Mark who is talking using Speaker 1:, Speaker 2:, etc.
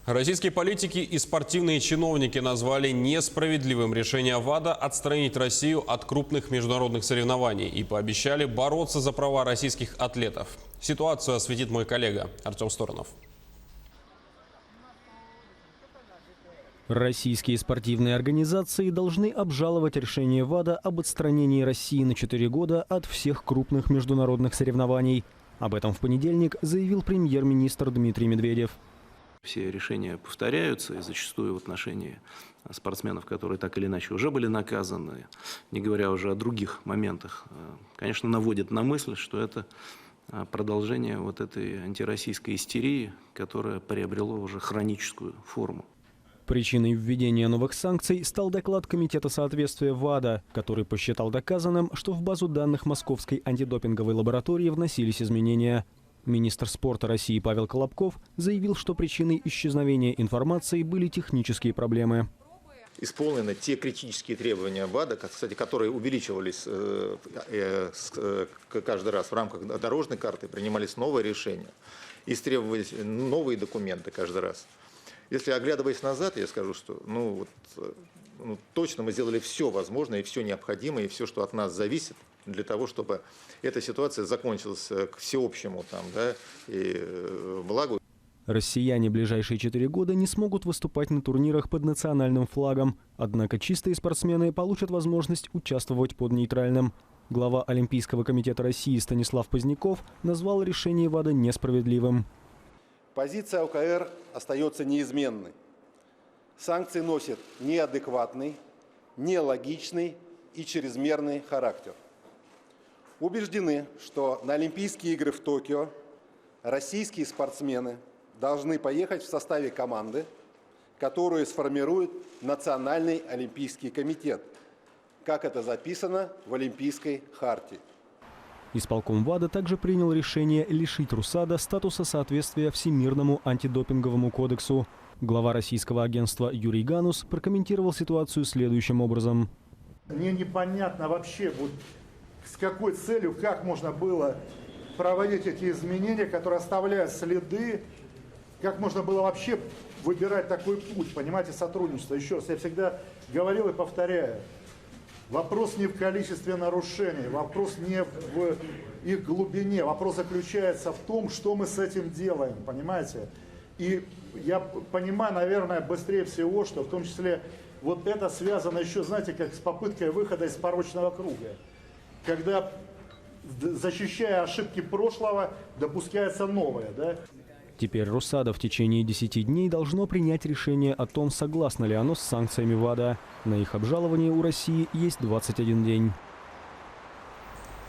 Speaker 1: Российские политики и спортивные чиновники назвали несправедливым решение ВАДА отстранить Россию от крупных международных соревнований и пообещали бороться за права российских атлетов. Ситуацию осветит мой коллега Артем Сторонов.
Speaker 2: Российские спортивные организации должны обжаловать решение ВАДА об отстранении России на 4 года от всех крупных международных соревнований. Об этом в понедельник заявил премьер-министр Дмитрий Медведев.
Speaker 3: Все решения повторяются, и зачастую в отношении спортсменов, которые так или иначе уже были наказаны, не говоря уже о других моментах, конечно, наводит на мысль, что это продолжение вот этой антироссийской истерии, которая приобрела уже хроническую форму.
Speaker 2: Причиной введения новых санкций стал доклад Комитета соответствия ВАДА, который посчитал доказанным, что в базу данных Московской антидопинговой лаборатории вносились изменения. Министр спорта России Павел Колобков заявил, что причиной исчезновения информации были технические проблемы.
Speaker 4: Исполнены те критические требования ВАДА, кстати, которые увеличивались каждый раз в рамках дорожной карты, принимались новые решения, истребовались новые документы каждый раз. Если оглядываясь назад, я скажу, что точно мы сделали все возможное и все необходимое, и все, что от нас зависит, для того, чтобы эта ситуация закончилась к всеобщему и благу.
Speaker 2: Россияне ближайшие 4 года не смогут выступать на турнирах под национальным флагом. Однако чистые спортсмены получат возможность участвовать под нейтральным. Глава Олимпийского комитета России Станислав Поздняков назвал решение ВАДА несправедливым.
Speaker 5: Позиция ОКР остается неизменной. Санкции носят неадекватный, нелогичный и чрезмерный характер. Убеждены, что на Олимпийские игры в Токио российские спортсмены должны поехать в составе команды, которую сформирует Национальный олимпийский комитет, как это записано в Олимпийской хартии.
Speaker 2: Исполком ВАДА также принял решение лишить РУСАДА статуса соответствия Всемирному антидопинговому кодексу. Глава российского агентства Юрий Ганус прокомментировал ситуацию следующим образом.
Speaker 6: Мне непонятно вообще, с какой целью, как можно было проводить эти изменения, которые оставляют следы, как можно было вообще выбирать такой путь, понимаете, сотрудничество. Еще раз, я всегда говорил и повторяю, вопрос не в количестве нарушений, вопрос не в их глубине, вопрос заключается в том, что мы с этим делаем, понимаете. И я понимаю, наверное, быстрее всего, что в том числе вот это связано еще, знаете, как с попыткой выхода из порочного круга. Когда, защищая ошибки прошлого, допускается новое, да?
Speaker 2: Теперь РУСАДА в течение 10 дней должно принять решение о том, согласно ли оно с санкциями ВАДА. На их обжалование у России есть 21 день.